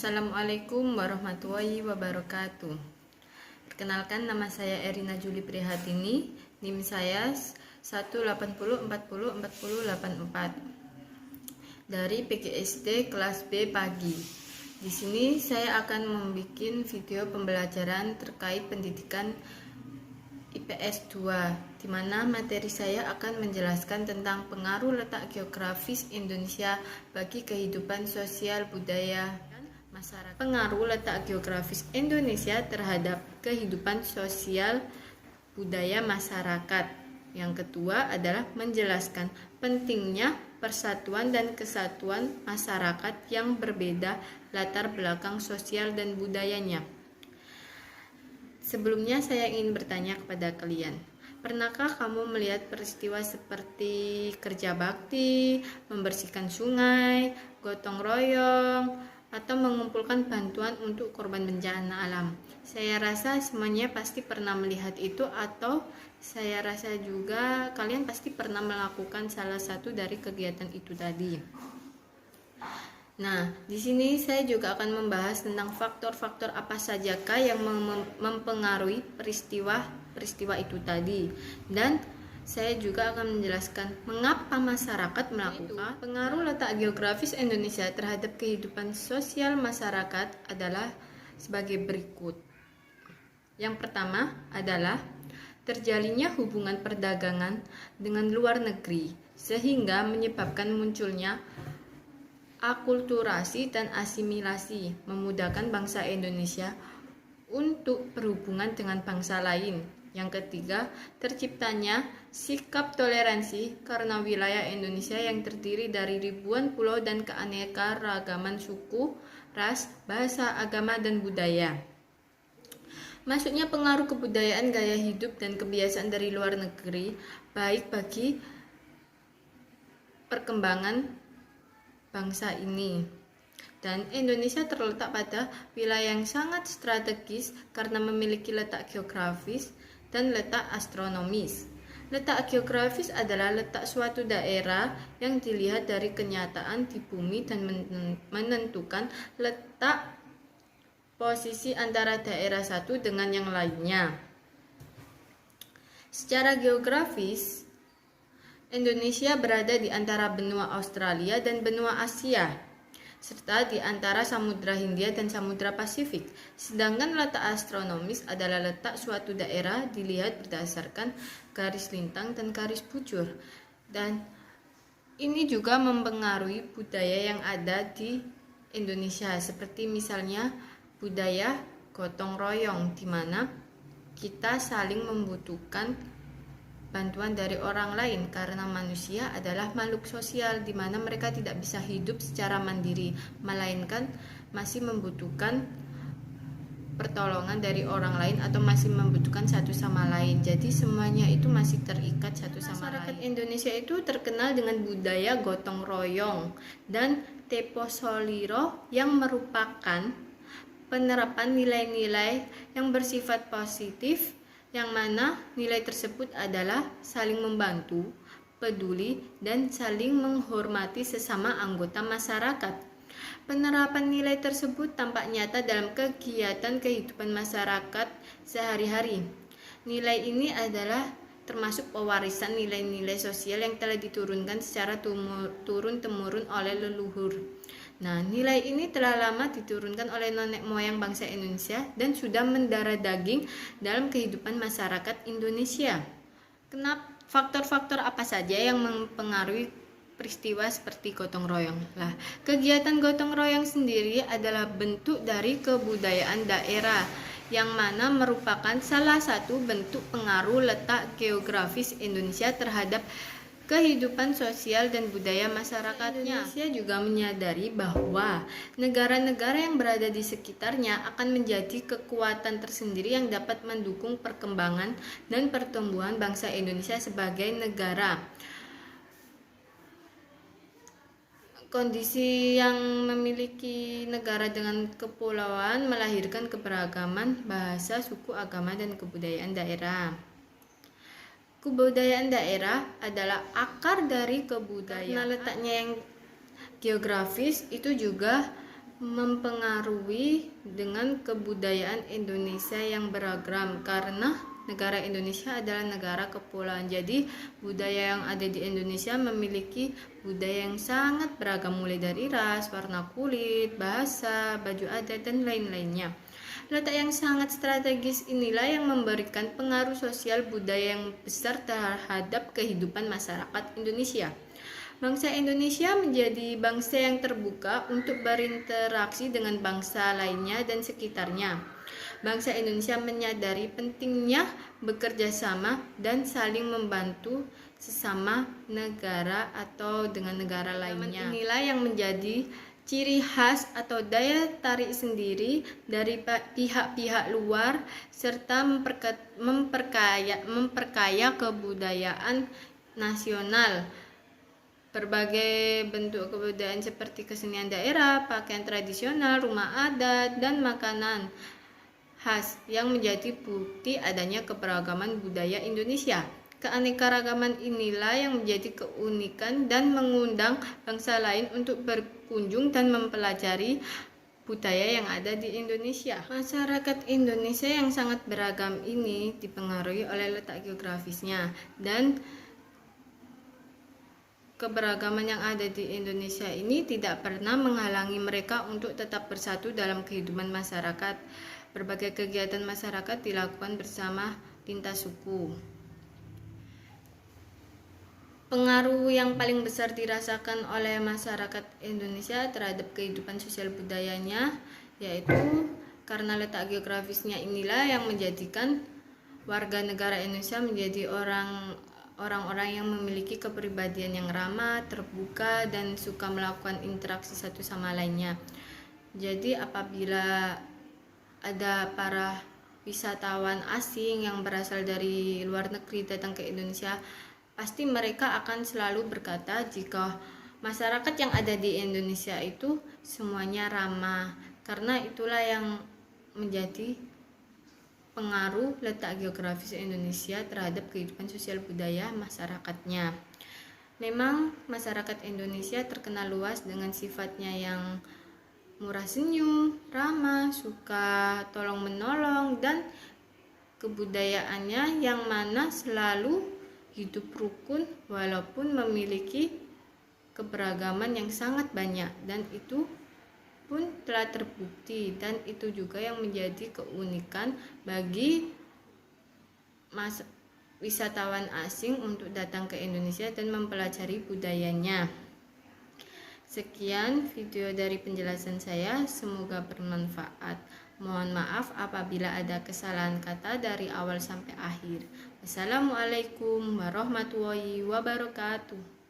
Assalamualaikum warahmatullahi wabarakatuh. Perkenalkan, nama saya Erina Juli Prihatini, NIM saya 180404084 dari PGSD kelas B pagi. Di sini saya akan membuat video pembelajaran terkait pendidikan IPS 2, di mana materi saya akan menjelaskan tentang pengaruh letak geografis Indonesia bagi kehidupan sosial budaya masyarakat. Pengaruh letak geografis Indonesia terhadap kehidupan sosial budaya masyarakat. Yang kedua adalah menjelaskan pentingnya persatuan dan kesatuan masyarakat yang berbeda latar belakang sosial dan budayanya. Sebelumnya saya ingin bertanya kepada kalian, pernahkah kamu melihat peristiwa seperti kerja bakti, membersihkan sungai, gotong royong, atau mengumpulkan bantuan untuk korban bencana alam? Saya rasa semuanya pasti pernah melihat itu, atau saya rasa juga kalian pasti pernah melakukan salah satu dari kegiatan itu tadi. Nah, di sini saya juga akan membahas tentang faktor-faktor apa sajakah yang mempengaruhi peristiwa itu tadi, dan saya juga akan menjelaskan mengapa masyarakat melakukan. Pengaruh letak geografis Indonesia terhadap kehidupan sosial masyarakat adalah sebagai berikut. Yang pertama adalah terjalinnya hubungan perdagangan dengan luar negeri, sehingga menyebabkan munculnya akulturasi dan asimilasi, memudahkan bangsa Indonesia untuk berhubungan dengan bangsa lain. Yang ketiga, terciptanya sikap toleransi karena wilayah Indonesia yang terdiri dari ribuan pulau dan keanekaragaman suku, ras, bahasa, agama, dan budaya. Masuknya pengaruh kebudayaan, gaya hidup, dan kebiasaan dari luar negeri baik bagi perkembangan bangsa ini. Dan Indonesia terletak pada wilayah yang sangat strategis karena memiliki letak geografis dan letak astronomis. Letak geografis adalah letak suatu daerah yang dilihat dari kenyataan di bumi dan menentukan letak posisi antara daerah satu dengan yang lainnya. Secara geografis, Indonesia berada di antara benua Australia dan benua Asia, serta di antara Samudra Hindia dan Samudra Pasifik. Sedangkan letak astronomis adalah letak suatu daerah dilihat berdasarkan garis lintang dan garis bujur. Dan ini juga mempengaruhi budaya yang ada di Indonesia, seperti misalnya budaya gotong royong, di mana kita saling membutuhkan bantuan dari orang lain karena manusia adalah makhluk sosial, di mana mereka tidak bisa hidup secara mandiri, melainkan masih membutuhkan pertolongan dari orang lain atau masih membutuhkan satu sama lain. Jadi semuanya itu masih terikat satu sama lain. Masyarakat Indonesia itu terkenal dengan budaya gotong royong dan teposoliro yang merupakan penerapan nilai-nilai yang bersifat positif, yang mana nilai tersebut adalah saling membantu, peduli, dan saling menghormati sesama anggota masyarakat. Penerapan nilai tersebut tampak nyata dalam kegiatan kehidupan masyarakat sehari-hari. Nilai ini adalah termasuk pewarisan nilai-nilai sosial yang telah diturunkan secara turun-temurun oleh leluhur. Nah, nilai ini telah lama diturunkan oleh nenek moyang bangsa Indonesia dan sudah mendarah daging dalam kehidupan masyarakat Indonesia. Kenapa? Faktor-faktor apa saja yang mempengaruhi peristiwa seperti gotong royong? Lah, kegiatan gotong royong sendiri adalah bentuk dari kebudayaan daerah, yang mana merupakan salah satu bentuk pengaruh letak geografis Indonesia terhadap kehidupan sosial dan budaya masyarakatnya. Indonesia juga menyadari bahwa negara-negara yang berada di sekitarnya akan menjadi kekuatan tersendiri yang dapat mendukung perkembangan dan pertumbuhan bangsa Indonesia sebagai negara. Kondisi yang memiliki negara dengan kepulauan melahirkan keberagaman bahasa, suku, agama, dan kebudayaan daerah. Kebudayaan daerah adalah akar dari kebudayaan. Karena letaknya yang geografis, itu juga mempengaruhi dengan kebudayaan Indonesia yang beragam, karena negara Indonesia adalah negara kepulauan. Jadi budaya yang ada di Indonesia memiliki budaya yang sangat beragam, mulai dari ras, warna kulit, bahasa, baju adat, dan lain-lainnya. Letak yang sangat strategis inilah yang memberikan pengaruh sosial budaya yang besar terhadap kehidupan masyarakat Indonesia. Bangsa Indonesia menjadi bangsa yang terbuka untuk berinteraksi dengan bangsa lainnya dan sekitarnya. Bangsa Indonesia menyadari pentingnya bekerja sama dan saling membantu sesama negara atau dengan negara lainnya. Inilah yang menjadi ciri khas atau daya tarik sendiri dari pihak-pihak luar, serta memperkaya kebudayaan nasional. Berbagai bentuk kebudayaan seperti kesenian daerah, pakaian tradisional, rumah adat, dan makanan khas yang menjadi bukti adanya keberagaman budaya Indonesia. Keanekaragaman inilah yang menjadi keunikan dan mengundang bangsa lain untuk berkunjung dan mempelajari budaya yang ada di Indonesia. Masyarakat Indonesia yang sangat beragam ini dipengaruhi oleh letak geografisnya, dan keberagaman yang ada di Indonesia ini tidak pernah menghalangi mereka untuk tetap bersatu dalam kehidupan masyarakat. Berbagai kegiatan masyarakat dilakukan bersama lintas suku. Pengaruh yang paling besar dirasakan oleh masyarakat Indonesia terhadap kehidupan sosial budayanya, yaitu karena letak geografisnya inilah yang menjadikan warga negara Indonesia menjadi orang-orang yang memiliki kepribadian yang ramah, terbuka, dan suka melakukan interaksi satu sama lainnya. Jadi apabila ada para wisatawan asing yang berasal dari luar negeri datang ke Indonesia, pasti mereka akan selalu berkata jika masyarakat yang ada di Indonesia itu semuanya ramah, karena itulah yang menjadi pengaruh letak geografis Indonesia terhadap kehidupan sosial budaya masyarakatnya. Memang masyarakat Indonesia terkenal luas dengan sifatnya yang murah senyum, ramah, suka tolong menolong, dan kebudayaannya yang mana selalu hidup rukun walaupun memiliki keberagaman yang sangat banyak, dan itu pun telah terbukti, dan itu juga yang menjadi keunikan bagi wisatawan asing untuk datang ke Indonesia dan mempelajari budayanya. Sekian video dari penjelasan saya, semoga bermanfaat. Mohon maaf apabila ada kesalahan kata dari awal sampai akhir. Wassalamualaikum warahmatullahi wabarakatuh.